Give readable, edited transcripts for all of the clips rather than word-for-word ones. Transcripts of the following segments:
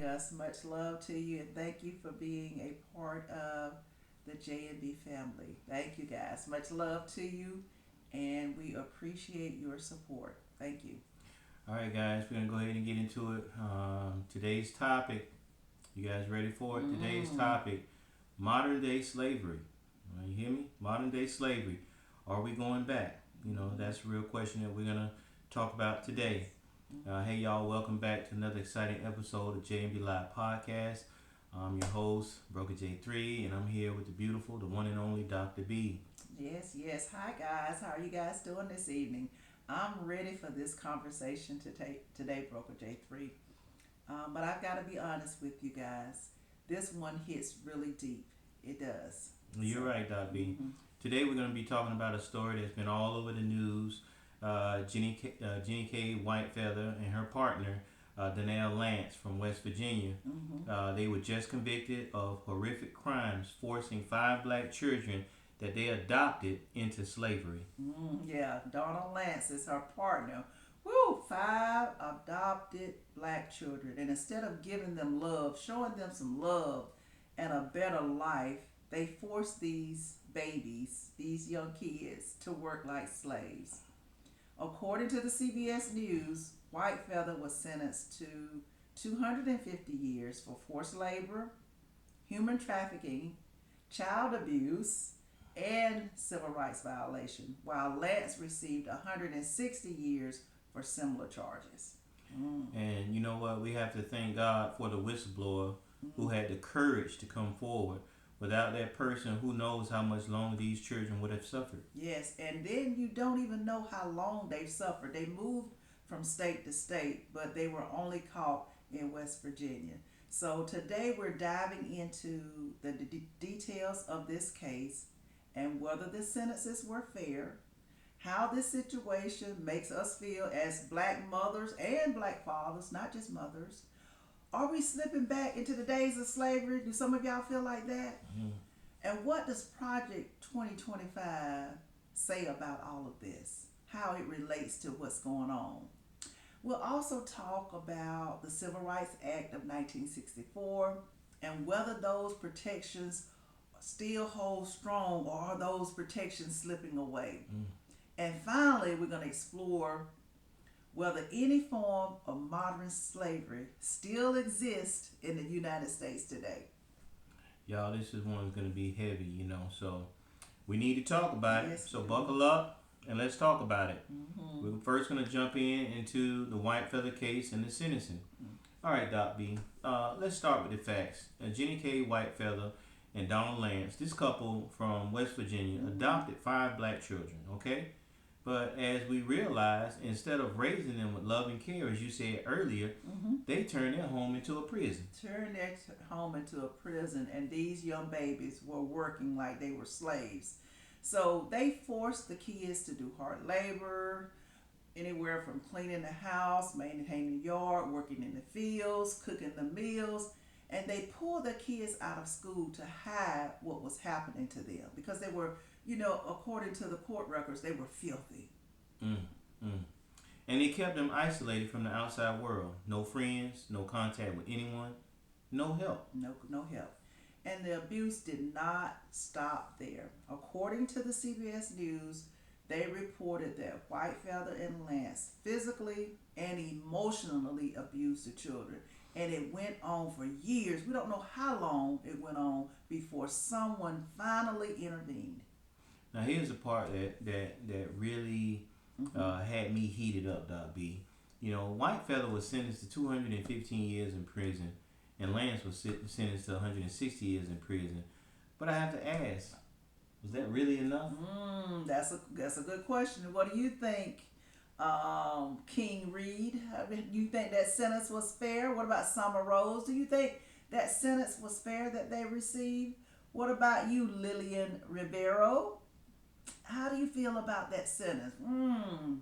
us. Much love to you, and thank you for being a part of the J&B family. Thank you, guys. Much love to you, and we appreciate your support. Thank you. All right, guys, we're gonna go ahead and get into it. Today's topic. You guys ready for it? Today's Mm, topic: modern day slavery. You hear me? Modern day slavery. Are we going back? That's a real question that we're gonna talk about today. yes. Mm, Hey, y'all, welcome back to another exciting episode of J&B Live Podcast. I'm your host, Broker J3, and I'm here with the beautiful, the one and only Dr. B. yes, yes. Hi, guys. How are you guys doing this evening? I'm ready for this conversation to take today, Broker J3. But I've got to be honest with you guys. This one hits really deep. It does. So, You're right, Dr. B. mm-hmm, Today we're going to be talking about a story that's been all over the news. Jenny K. Whitefeather and her partner, Danelle Lance from West Virginia. mm-hmm. They were just convicted of horrific crimes, forcing 5 black children that they adopted into slavery. Yeah, Donald Lance is her partner. Woo! 5 adopted black children. And instead of giving them love, showing them some love and a better life, they force these babies, these young kids, to work like slaves. According to the CBS News, Whitefeather was sentenced to 250 years for forced labor, human trafficking, child abuse, and civil rights violation, while Lance received 160 years for similar charges. Mm, And you know what? We have to thank God for the whistleblower who mm. had the courage to come forward. Without that person, who knows how much longer these children would have suffered. Yes, and then you don't even know how long they've suffered. They moved from state to state, but they were only caught in West Virginia. So today we're diving into the details of this case and whether the sentences were fair, how this situation makes us feel as black mothers and black fathers, not just mothers. Are we slipping back into the days of slavery? Do some of y'all feel like that? Mhm. And what does Project 2025 say about all of this? How it relates to what's going on? We'll also talk about the Civil Rights Act of 1964 and whether those protections still hold strong or are those protections slipping away. Mm. And finally, we're going to explore whether any form of modern slavery still exists in the United States today. Y'all, this is one going to be heavy. So we need to talk about it. Yes, So we do. buckle up and let's talk about it. Mm-hmm. We're first going to jump into the Whitefeather case and the sentencing. All right, Doc B. Let's start with the facts. Jenny K. Whitefeather and Donald Lance, this couple from West Virginia, Mm-hmm. adopted 5 black children. Okay, but as we realized, instead of raising them with love and care, as you said earlier, Mm-hmm. they turned their home into a prison. Turned their home into a prison, and these young babies were working like they were slaves. So they forced the kids to do hard labor, anywhere from cleaning the house, maintaining the yard, working in the fields, cooking the meals, and they pulled the kids out of school to hide what was happening to them because they were, according to the court records, they were filthy. Mm, mm. And they kept them isolated from the outside world. No friends, no contact with anyone, no help. No help. And the abuse did not stop there. According to the CBS News, they reported that Whitefeather and Lance physically and emotionally abused the children. And it went on for years. We don't know how long it went on before someone finally intervened. Now here's the part that really Mm-hmm. had me heated up, Doc B. Whitefeather was sentenced to 215 years in prison, and Lance was sentenced to 160 years in prison. But I have to ask, was that really enough? That's a good question. What do you think, King Reed? You think that sentence was fair? What about Summer Rose? Do you think that sentence was fair that they received? What about you, Lillian Rivero? How do you feel about that sentence? Mm.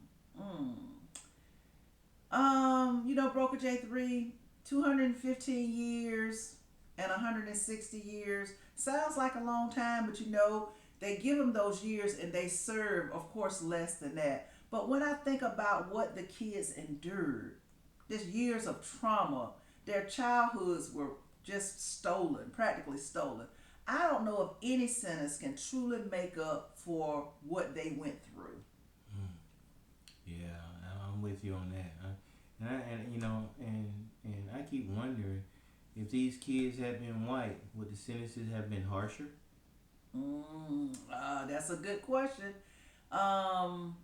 Broker J3, 215 years and 160 years sounds like a long time, but they give them those years and they serve, of course, less than that. But when I think about what the kids endured, just years of trauma, Their childhoods were just stolen, practically stolen. I don't know if any sentence can truly make up for what they went through. Mm. Yeah, I'm with you on that. And you know, and I keep wondering if these kids had been white, would the sentences have been harsher? That's a good question. Um,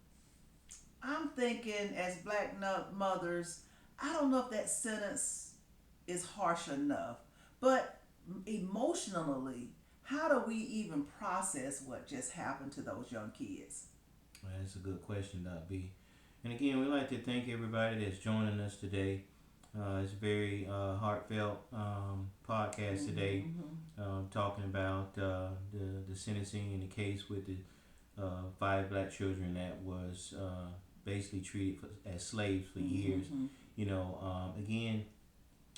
I'm thinking, as black mothers, I don't know if that sentence is harsh enough. But emotionally, how do we even process what just happened to those young kids? Well, that's a good question, Doc B. And again, we'd like to thank everybody that's joining us today. It's a very heartfelt podcast today, Mm-hmm. talking about the sentencing in the case with the five black children that was basically treated as slaves for years. Mm-hmm. You know, again,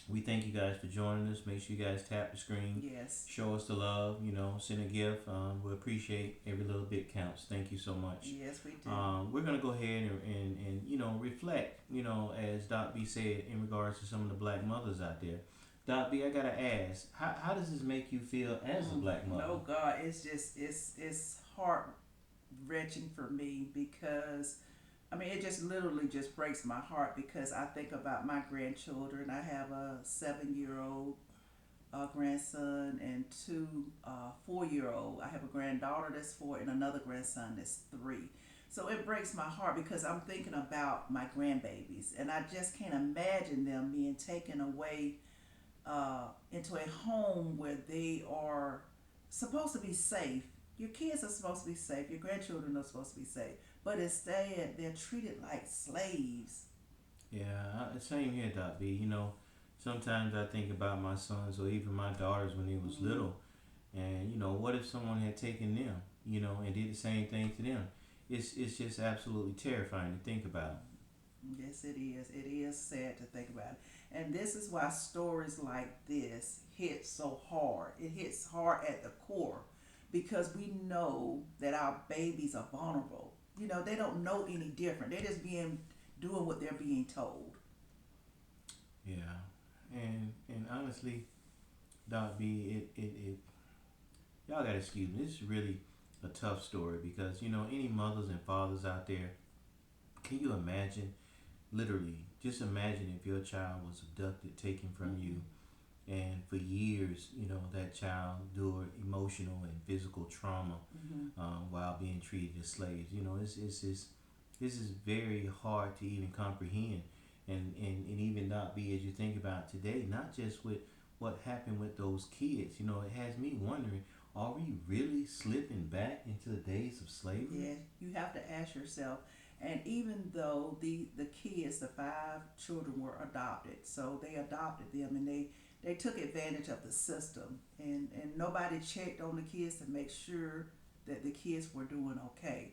we thank you guys for joining us. Make sure you guys tap the screen, Yes. show us the love. You know, send a gift. We appreciate every little bit counts. Thank you so much. Yes, we do. We're gonna go ahead and you know reflect. You know, as Doc B said in regards to some of the black mothers out there. Doc B, I gotta ask, how does this make you feel as a black mother? No, God, it's just it's heart wrenching for me because I mean it just literally just breaks my heart because I think about my grandchildren. I have a 7 year old grandson and two 4 year old. I have a granddaughter that's 4 and another grandson that's 3. So it breaks my heart because I'm thinking about my grandbabies and I just can't imagine them being taken away into a home where they are supposed to be safe. Your kids are supposed to be safe. Your grandchildren are supposed to be safe. But instead, they're treated like slaves. Yeah, same here, Doc B. You know, sometimes I think about my sons or even my daughters when they was Mm, little, and you know, what if someone had taken them, you know, and did the same thing to them? It's just absolutely terrifying to think about. yes, it is. It is sad to think about it. And this is why stories like this hit so hard. It hits hard at the core because we know that our babies are vulnerable. You know, they don't know any different. They're just being doing what they're being told. Yeah, and honestly, Doc B, it y'all gotta excuse me. This is really a tough story because you know any mothers and fathers out there, can you imagine? Literally, just imagine if your child was abducted, taken from you, Mm-mm. and for years, you know, that child endured emotional and physical trauma Mm-hmm. while being treated as slaves. You know, it's this is very hard to even comprehend, and even not be as you think about today, not just with what happened with those kids. You know, it has me wondering: are we really slipping back into the days of slavery? Yeah, you have to ask yourself. And even though the kids, the 5 children, were adopted, so they adopted them and they took advantage of the system, and nobody checked on the kids to make sure that the kids were doing okay.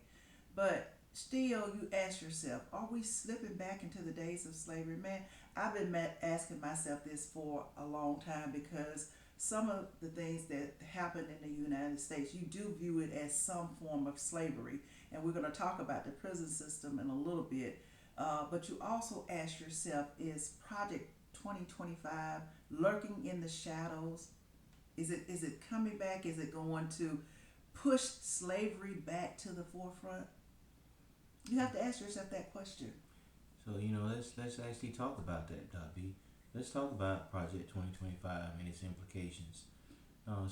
But still, you ask yourself, are we slipping back into the days of slavery? Man, I've been asking myself this for a long time because some of the things that happened in the United States, you do view it as some form of slavery. And we're going to talk about the prison system in a little bit. But you also ask yourself, is Project 2025 lurking in the shadows? Is it coming back? Is it going to push slavery back to the forefront? You have to ask yourself that question. So you know, let's actually talk about that, Dobby. Let's talk about Project 2025 and its implications.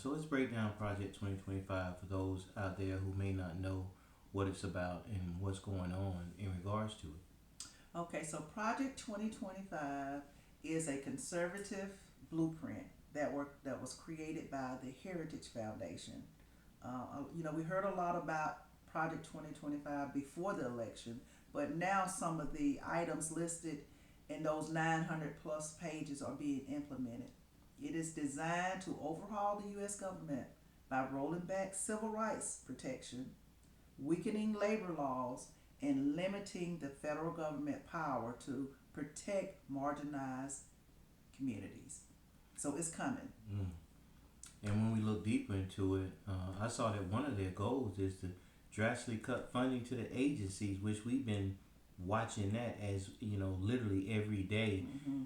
So let's break down Project 2025 for those out there who may not know what it's about and what's going on in regards to it. Okay, so Project 2025 is a conservative blueprint that was created by the Heritage Foundation. We heard a lot about Project 2025 before the election, but now some of the items listed in those 900 plus pages are being implemented. It is designed to overhaul the U.S. government by rolling back civil rights protection, weakening labor laws, and limiting the federal government power to protect marginalized communities. So it's coming. Mm. And when we look deeper into it, I saw that one of their goals is to drastically cut funding to the agencies which we've been watching that as literally every day,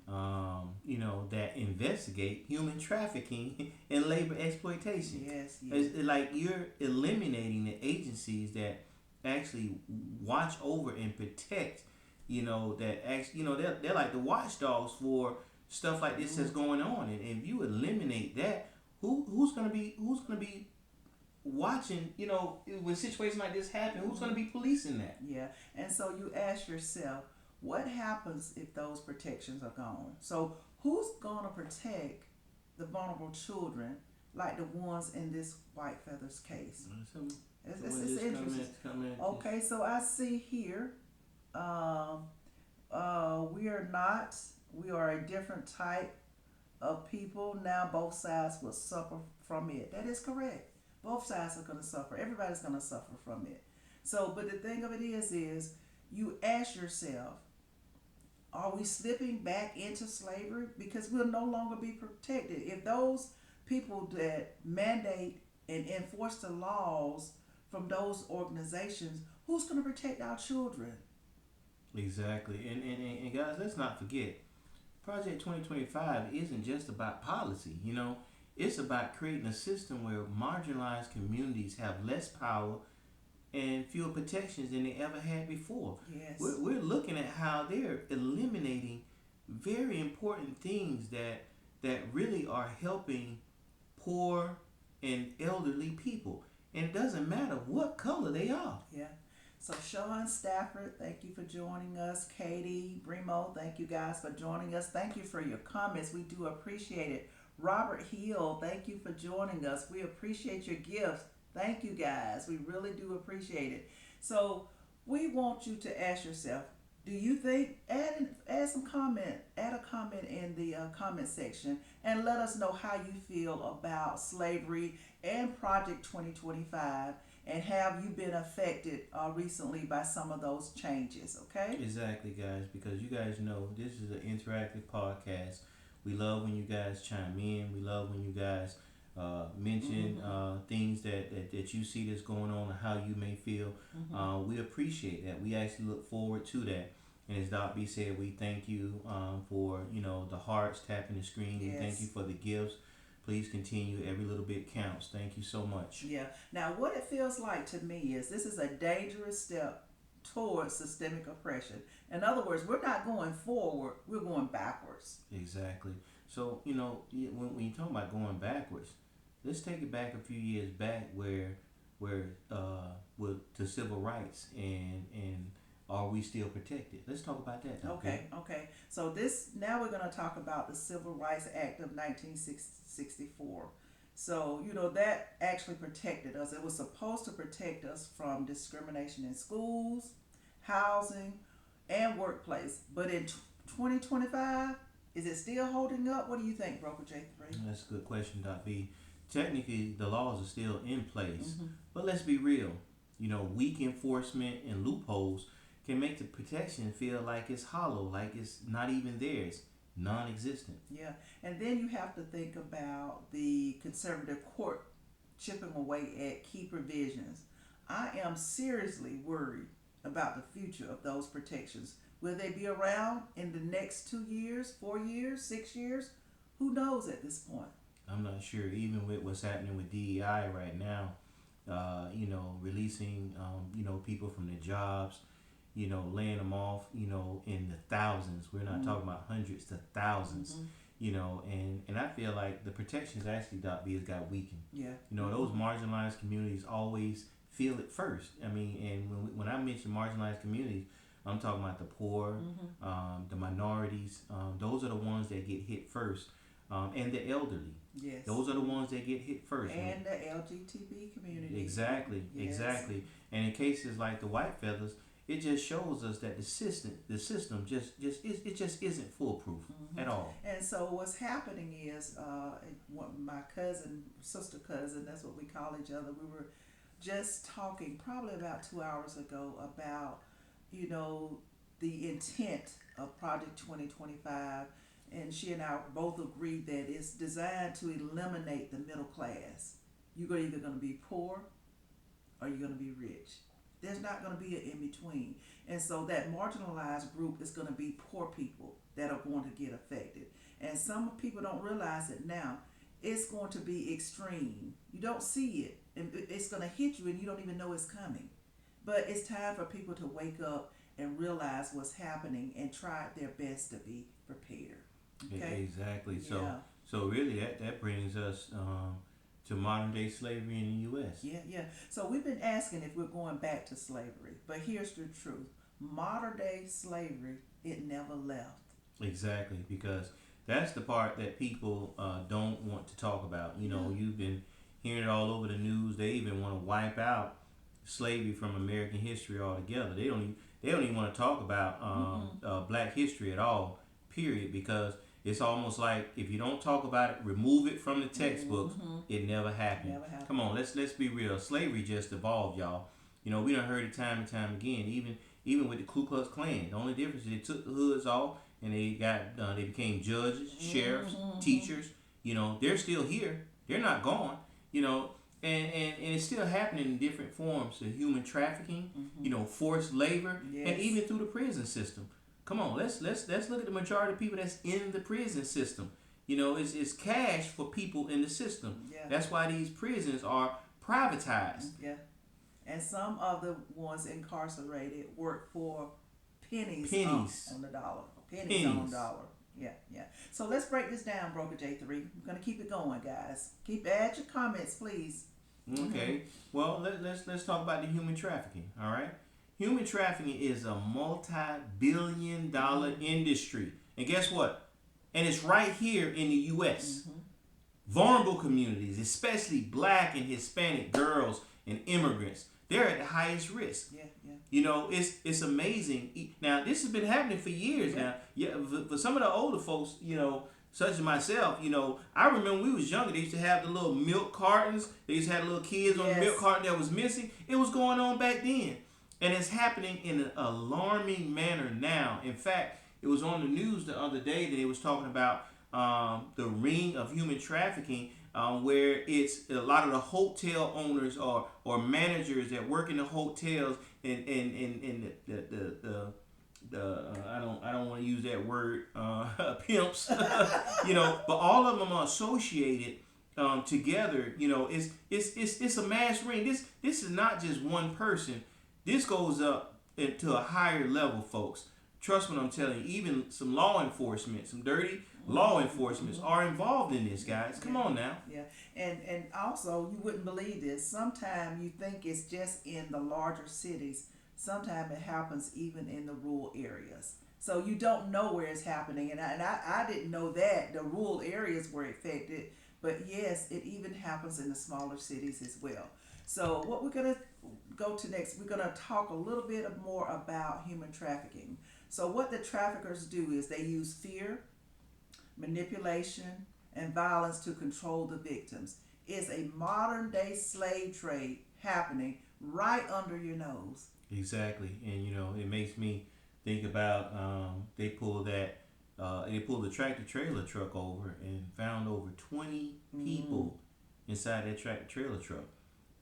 that investigate human trafficking and labor exploitation. Yes, yes. It's like you're eliminating the agencies that actually watch over and protect. That actually, they're like the watchdogs for stuff like this that's going on. And if you eliminate that, who's gonna be watching, when situations like this happen, who's going to be policing that? Yeah. And so you ask yourself, what happens if those protections are gone? So who's going to protect the vulnerable children like the ones in this Whitefeather's case? It's interesting. Okay, so I see here, we are a different type of people. Now both sides will suffer from it. That is correct. Both sides are going to suffer. Everybody's going to suffer from it. So, but the thing of it is you ask yourself, are we slipping back into slavery? Because we'll no longer be protected. If those people that mandate and enforce the laws from those organizations, who's going to protect our children? Exactly. And guys, let's not forget, Project 2025 isn't just about policy. It's about creating a system where marginalized communities have less power and fewer protections than they ever had before. Yes. We're looking at how they're eliminating very important things that really are helping poor and elderly people. And it doesn't matter what color they are. Yeah. So Sean Stafford, thank you for joining us. Katie, Bremo, thank you guys for joining us. Thank you for your comments. We do appreciate it. Robert Hill, thank you for joining us. We appreciate your gifts. Thank you guys. We really do appreciate it. So we want you to ask yourself, do you think, add a comment in the comment section and let us know how you feel about slavery and Project 2025, and have you been affected recently by some of those changes, okay? Exactly, guys, because you guys know this is an interactive podcast. We love when you guys chime in. We love when you guys mention things that you see that's going on and how you may feel. We appreciate that. We actually look forward to that. And as Doc B said, we thank you for the hearts tapping the screen. Yes. We thank you for the gifts. Please continue. Every little bit counts. Thank you so much. Yeah. Now, what it feels like to me is this is a dangerous step towards systemic oppression. In other words, we're not going forward, we're going backwards. Exactly. So, when you talk about going backwards, let's take it back a few years back where with the civil rights and are we still protected? Let's talk about that. Okay. So now we're going to talk about the Civil Rights Act of 1964. So, that actually protected us. It was supposed to protect us from discrimination in schools, housing, and workplace. But in 2025, is it still holding up? What do you think, Broker J3? That's a good question, Doc B. Technically, the laws are still in place. But let's be real. Weak enforcement and loopholes can make the protection feel like it's hollow, like it's not even there. It's non-existent. Yeah. And then you have to think about the conservative court chipping away at key provisions. I am seriously worried about the future of those protections. Will they be around in the next 2 years, 4 years, 6 years? Who knows at this point? I'm not sure. Even with what's happening with DEI right now, releasing, people from their jobs, laying them off, in the thousands. We're not talking about hundreds to thousands, and I feel like the protections actually, Doc B, has got weakened. Yeah. Those marginalized communities always feel it first. I mean, and when I mention marginalized communities, I'm talking about the poor, the minorities. Those are the ones that get hit first, and the elderly. Yes. Those are the ones that get hit first. And the LGBT community. Exactly. And in cases like the Whitefeathers, it just shows us that the system just isn't foolproof at all. And so what's happening is, my sister cousin, that's what we call each other. We were just talking probably about 2 hours ago about, the intent of Project 2025. And she and I both agreed that it's designed to eliminate the middle class. You're either going to be poor or you're going to be rich. There's not going to be an in between. And so that marginalized group is going to be poor people that are going to get affected. And some people don't realize it now. It's going to be extreme. You don't see it. And it's going to hit you and you don't even know it's coming. But it's time for people to wake up and realize what's happening and try their best to be prepared. Okay? Exactly. Yeah. So really that brings us to modern day slavery in the U.S. Yeah. So we've been asking if we're going back to slavery, but here's the truth: modern day slavery, it never left. Exactly, because that's the part that people don't want to talk about. You know, you've been hearing it all over the news. They even want to wipe out slavery from American history altogether. They don't even want to talk about Black history at all. Period, because it's almost like if you don't talk about it, remove it from the textbooks, it never happened. Come on, let's be real. Slavery just evolved, y'all. You know, we done heard it time and time again. Even with the Ku Klux Klan, the only difference is they took the hoods off and they became judges, sheriffs, teachers. You know, they're still here. They're not gone. You know, and it's still happening in different forms of human trafficking. You know, forced labor, and even through the prison system. Come on, let's look at the majority of people that's in the prison system. You know, it's cash for people in the system. Yeah. That's why these prisons are privatized. Yeah. And some of the ones incarcerated work for pennies. On the dollar. Pennies on the dollar. Yeah. So let's break this down, Broker J3. We're gonna keep it going, guys. Add your comments, please. Okay. Well, let's talk about the human trafficking. All right. Human trafficking is a multi-billion-dollar industry. And guess what? And it's right here in the U.S. Vulnerable communities, especially Black and Hispanic girls and immigrants, they're at the highest risk. Yeah. You know, it's amazing. Now, this has been happening for years now. Yeah, for some of the older folks, you know, such as myself, you know, I remember when we was younger, they used to have the little milk cartons. They used to have little kids on the milk carton that was missing. It was going on back then. And it's happening in an alarming manner now. In fact, it was on the news the other day that it was talking about the ring of human trafficking, where it's a lot of the hotel owners or managers that work in the hotels and the I don't want to use that word pimps, you know, but all of them are associated together. You know, it's a mass ring. This is not just one person. This goes up into a higher level, folks. Trust what I'm telling you. Even some law enforcement, some dirty law enforcement are involved in this, guys. Come on now. Yeah. And also, you wouldn't believe this. Sometimes you think it's just in the larger cities. Sometimes it happens even in the rural areas. So you don't know where it's happening. And I didn't know that the rural areas were affected. But yes, it even happens in the smaller cities as well. So what we're going to go to next, we're going to talk a little bit more about human trafficking. So what the traffickers do is they use fear, manipulation, and violence to control the victims. It's a modern day slave trade happening right under your nose. Exactly. And you know, it makes me think about they pulled the tractor trailer truck over and found over 20 people inside that tractor trailer truck.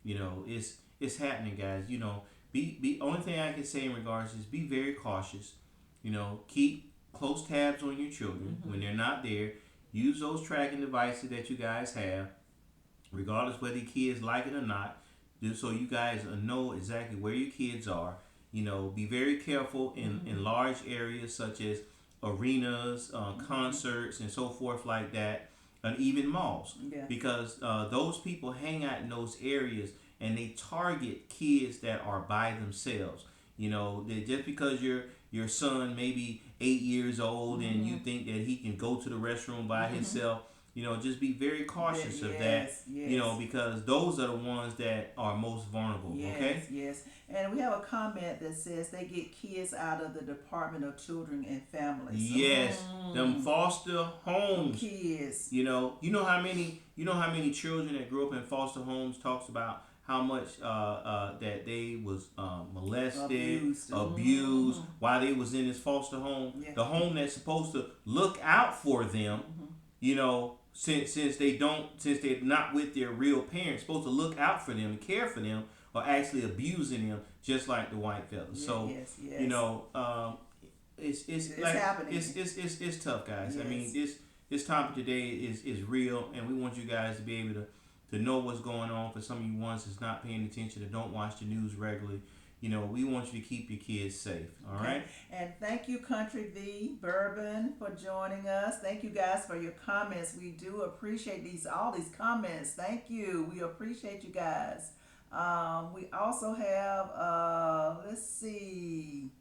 You know, it's happening, guys. You know, be only thing I can say in regards is be very cautious. You know, keep close tabs on your children when they're not there. Use those tracking devices that you guys have, regardless whether your kids like it or not, just so you guys know exactly where your kids are. You know, be very careful in large areas such as arenas, concerts, and so forth like that, and even malls. Yeah. Because those people hang out in those areas and they target kids that are by themselves. You know, just because your son may be 8 years old and you think that he can go to the restroom by himself, you know, just be very cautious of that. You know, because those are the ones that are most vulnerable. Okay. Yes. And we have a comment that says they get kids out of the Department of Children and Families. Yes, them foster homes. Kids. You know how many children that grew up in foster homes talks about how much that they was molested, abused while they was in this foster home. Yeah. The home that's supposed to look out for them, you know, since they're not with their real parents, supposed to look out for them and care for them, are actually abusing them just like the white feather. Yeah, So yes, yes. you know, it's like happening. it's tough, guys. Yes. I mean, this topic today is real, and we want you guys to be able to know what's going on. For some of you ones that's not paying attention, that don't watch the news regularly, you know, we want you to keep your kids safe. All right. And thank you, Country V Bourbon, for joining us. Thank you guys for your comments. We do appreciate all these comments. Thank you. We appreciate you guys. We also have let's see.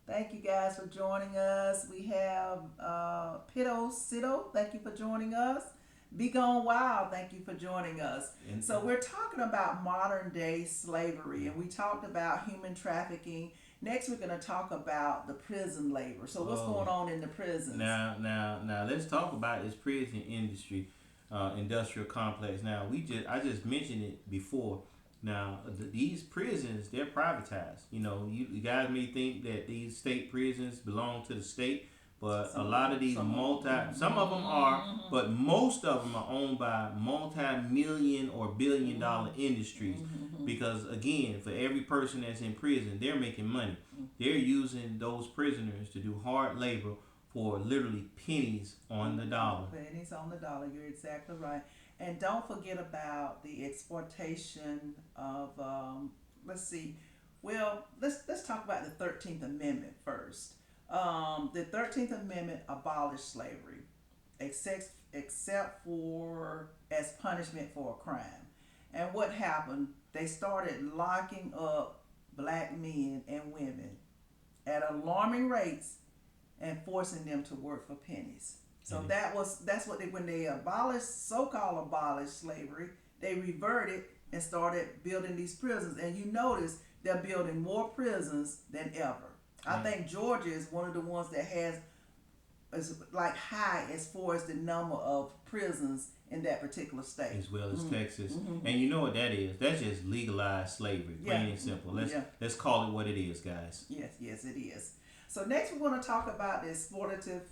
Thank you guys for joining us. We have Pitto Sito. Thank you for joining us. Be Gone Wild, thank you for joining us. And so we're talking about modern day slavery, and we talked about human trafficking. Next, we're going to talk about the prison labor. So what's going on in the prisons? Now, let's talk about this prison industry, industrial complex. Now, I just mentioned it before. Now, these prisons, they're privatized. You know, you guys may think that these state prisons belong to the state. But a lot of these some of them are, but most of them are owned by multi-million or billion-dollar industries. Because again, for every person that's in prison, they're making money. They're using those prisoners to do hard labor for literally pennies on the dollar. Pennies on the dollar. You're exactly right. And don't forget about the exploitation of. Let's see. Well, let's talk about the 13th Amendment first. The 13th Amendment abolished slavery, except for as punishment for a crime. And what happened? They started locking up black men and women at alarming rates and forcing them to work for pennies. So that's what when they so-called abolished slavery, they reverted and started building these prisons. And you notice they're building more prisons than ever. I think Georgia is one of the ones that is like high as far as the number of prisons in that particular state. As well as Texas. And you know what that is? That's just legalized slavery, plain and simple. Let's call it what it is, guys. Yes, it is. So next we're going to talk about the exploitative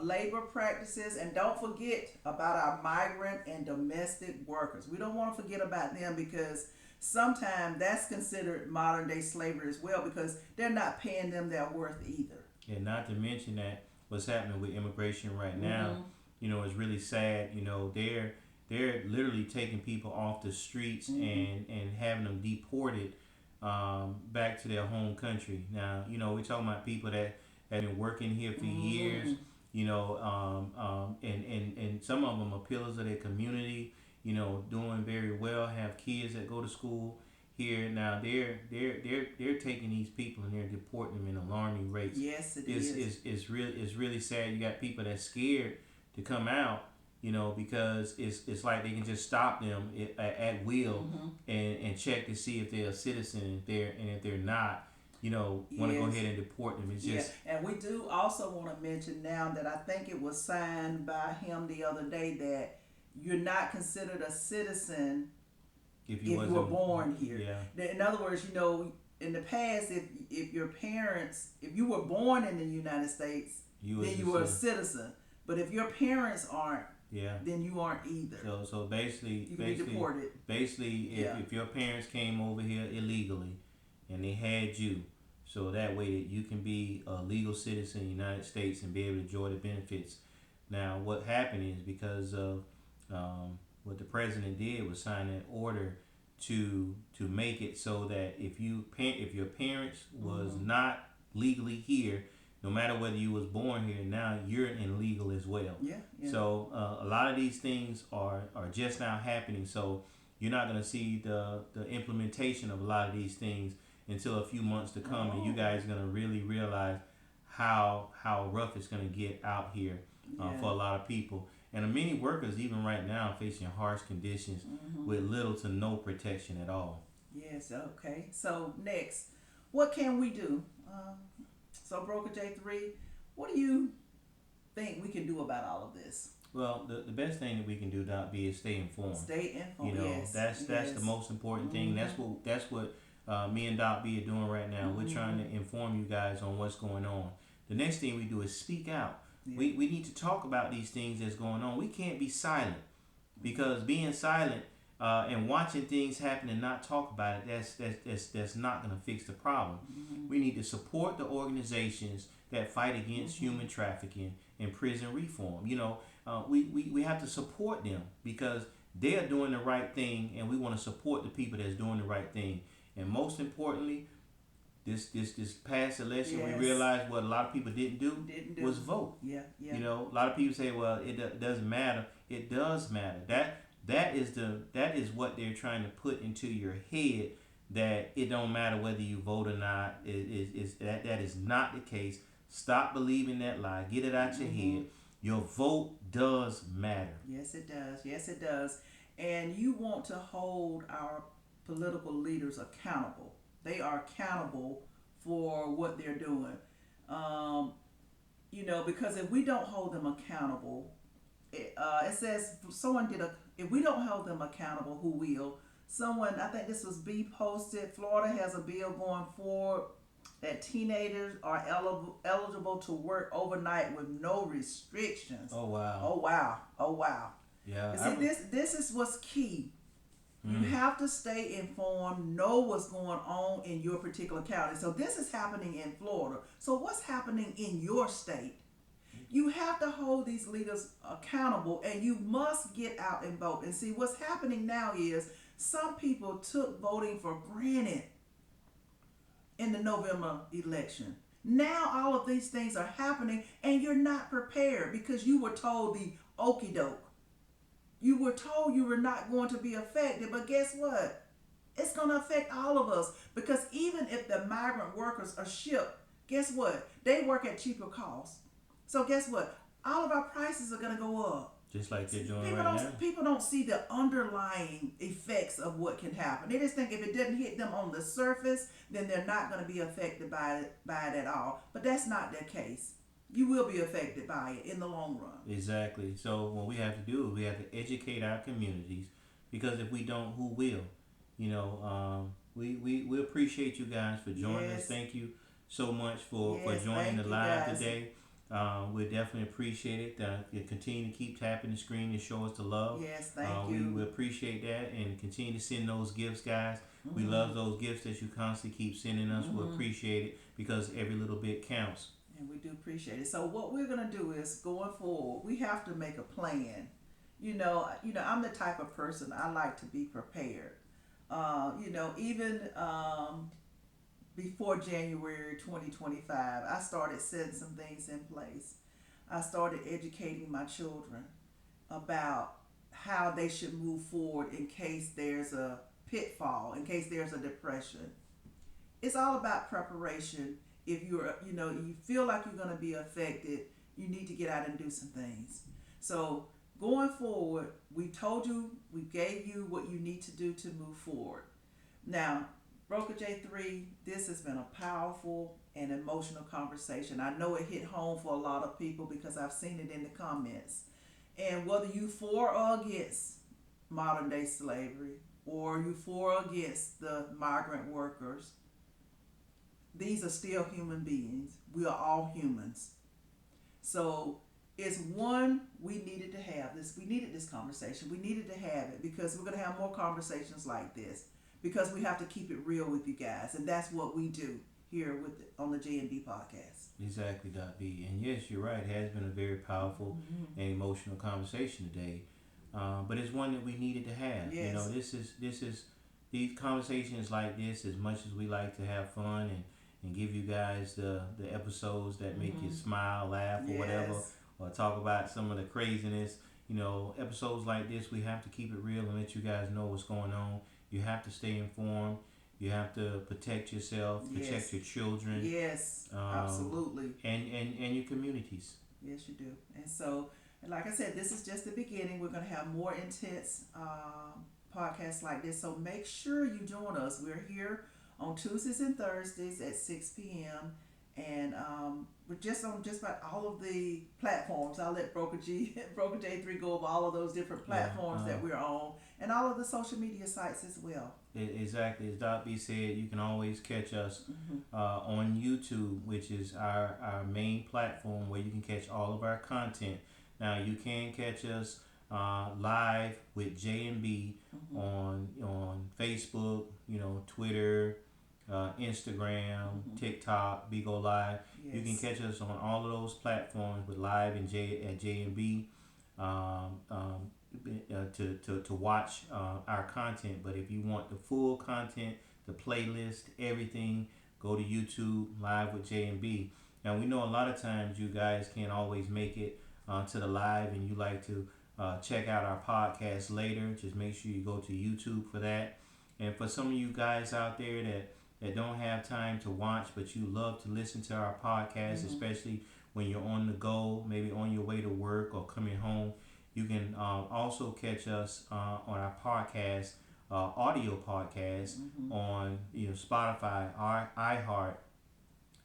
labor practices, and don't forget about our migrant and domestic workers. We don't want to forget about them because sometimes that's considered modern day slavery as well because they're not paying them their worth either. And not to mention that what's happening with immigration right now, you know, is really sad. You know, they're literally taking people off the streets and having them deported back to their home country. Now, you know, we're talking about people that have been working here for years, you know, and some of them are pillars of their community, you know, doing very well, have kids that go to school here. Now they're taking these people and they're deporting them in alarming rates. Yes, it is. It's really sad. You got people that's scared to come out, you know, because it's like they can just stop them at will and check to see if they're a citizen. If they're not, you know, want to go ahead and deport them. It's just and we do also want to mention now that I think it was signed by him the other day that you're not considered a citizen if you were born here. Yeah. In other words, you know, in the past, if your parents, if you were born in the United States, then you were a citizen. But if your parents aren't, then you aren't either. So basically, you can be deported. Basically, if your parents came over here illegally and they had you, so that way that you can be a legal citizen in the United States and be able to enjoy the benefits. Now, what happened is because of what the president did was sign an order to make it so that if your parents was not legally here, no matter whether you was born here, now you're illegal as well. Yeah. So a lot of these things are just now happening. So you're not going to see the implementation of a lot of these things until a few months to come, and you guys are going to really realize how rough it's going to get out here for a lot of people. And many workers, even right now, facing harsh conditions with little to no protection at all. Yes, okay. So next, what can we do? So Broker J3, what do you think we can do about all of this? Well, the best thing that we can do, Doc B, is stay informed. Stay informed. You know, that's the most important thing. That's what me and Doc B are doing right now. We're trying to inform you guys on what's going on. The next thing we do is speak out. We need to talk about these things that's going on. We can't be silent because being silent And watching things happen and not talk about it, that's not going to fix the problem. Mm-hmm. We need to support the organizations that fight against human trafficking and prison reform. We have to support them because they are doing the right thing, and we want to support the people that's doing the right thing. And most importantly, this past election, Yes. we realized what a lot of people didn't do was vote. Yeah, yeah. A lot of people say, well, it doesn't matter. It does matter. That is what they're trying to put into your head, that it don't matter whether you vote or not. That is not the case. Stop believing that lie. Get it out your head. Your vote does matter. Yes, it does. Yes, it does. And you want to hold our political leaders accountable. They are accountable for what they're doing. Because if we don't hold them accountable, it says if we don't hold them accountable, who will? Someone, I think this was B posted, Florida has a bill going forward that teenagers are eligible to work overnight with no restrictions. Oh wow. Oh wow. Oh wow. Yeah. See, this is what's key. You have to stay informed, know what's going on in your particular county. So this is happening in Florida. So what's happening in your state? You have to hold these leaders accountable, and you must get out and vote. And see, what's happening now is some people took voting for granted in the November election. Now all of these things are happening, and you're not prepared because you were told the okie doke. You were told you were not going to be affected, but guess what? It's going to affect all of us, because even if the migrant workers are shipped, guess what? They work at cheaper costs. So guess what? All of our prices are going to go up. Just like they're doing right now. People don't see the underlying effects of what can happen. They just think if it doesn't hit them on the surface, then they're not going to be affected by it at all. But that's not the case. You will be affected by it in the long run. Exactly. So what we have to do is we have to educate our communities, because if we don't, who will? We appreciate you guys for joining us. Thank you so much for joining the live today. We definitely appreciate it. You continue to keep tapping the screen and show us the love. Yes, thank you. We appreciate that, and continue to send those gifts, guys. We love those gifts that you constantly keep sending us. We appreciate it, because every little bit counts. And we do appreciate it. So what we're going to do is, going forward, we have to make a plan. I'm the type of person, I like to be prepared. Even before January 2025, I started setting some things in place. I started educating my children about how they should move forward in case there's a pitfall, in case there's a depression. It's all about preparation. If you feel like you're going to be affected, you need to get out and do some things. So going forward, we told you, we gave you what you need to do to move forward. Now, Broker J3, this has been a powerful and emotional conversation. I know it hit home for a lot of people because I've seen it in the comments. And whether you for or against modern day slavery, or you for or against the migrant workers, these are still human beings. We are all humans. So it's we needed to have this. We needed this conversation. We needed to have it because we're going to have more conversations like this, because we have to keep it real with you guys. And that's what we do here on the J&B podcast. Exactly, Dot B. And yes, you're right. It has been a very powerful and emotional conversation today. But it's one that we needed to have. Yes. This is these conversations like this, as much as we like to have fun and give you guys the episodes that make you smile, laugh, or whatever, or talk about some of the craziness. Episodes like this, we have to keep it real and let you guys know what's going on. You have to stay informed. You have to protect yourself, protect your children. Yes, absolutely. And your communities. Yes, you do. And so, like I said, this is just the beginning. We're going to have more intense podcasts like this. So make sure you join us. We're here on Tuesdays and Thursdays at 6 p.m. And we're just on just about all of the platforms. I'll let Broker J3 go over all of those different platforms that we're on, and all of the social media sites as well. Exactly. As Dot B said, you can always catch us on YouTube, which is our main platform where you can catch all of our content. Now, you can catch us Live with J and B on Facebook, Twitter, Instagram, TikTok, Bigo Live. Yes. You can catch us on all of those platforms with Live and J and B. To watch our content. But if you want the full content, the playlist, everything, go to YouTube Live with J and B. Now we know a lot of times you guys can't always make it to the live, and you like to check out our podcast later. Just make sure you go to YouTube for that. And for some of you guys out there that don't have time to watch, but you love to listen to our podcast, especially when you're on the go, maybe on your way to work or coming home, you can also catch us on our podcast, audio podcast on Spotify, iHeart,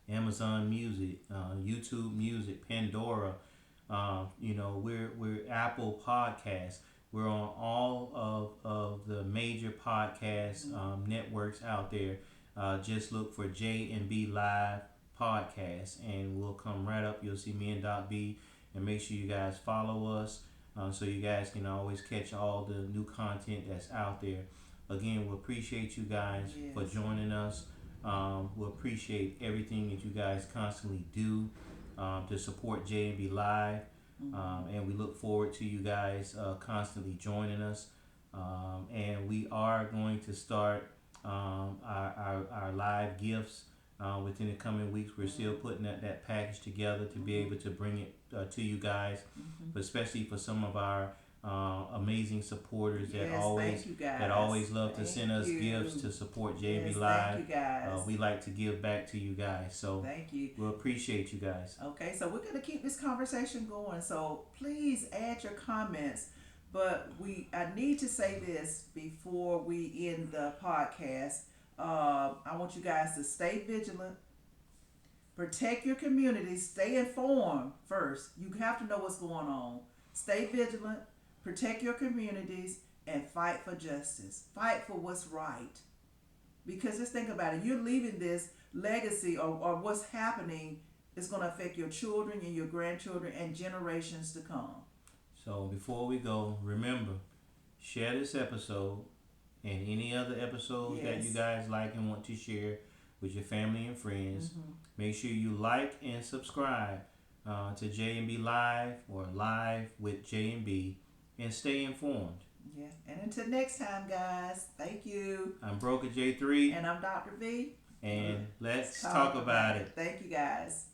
Amazon Music, YouTube Music, Pandora. We're Apple Podcasts. We're on all of the major podcast networks out there. Just look for J and B Live Podcast, and we'll come right up. You'll see me and Doc B, and make sure you guys follow us. So you guys can always catch all the new content that's out there. Again, we appreciate you guys for joining us. We appreciate everything that you guys constantly do to support J&B Live. And we look forward to you guys constantly joining us. And we are going to start our live gifts within the coming weeks. We're still putting that package together to be able to bring it to you guys, but especially for some of our amazing supporters that always love to send us gifts to support JB Live. Thank you guys. We like to give back to you guys, so thank you. We appreciate you guys. Okay, so we're gonna keep this conversation going. So please add your comments. But I need to say this before we end the podcast. I want you guys to stay vigilant, protect your community, stay informed first. You have to know what's going on. Stay vigilant, protect your communities, and fight for justice. Fight for what's right. Because just think about it. You're leaving this legacy or what's happening is going to affect your children and your grandchildren and generations to come. So before we go, remember, share this episode and any other episodes that you guys like and want to share with your family and friends. Make sure you like and subscribe to J&B Live or Live with J&B, and stay informed. Yeah, and until next time, guys, thank you. I'm Broker J3. And I'm Dr. V. And let's talk about it. Thank you, guys.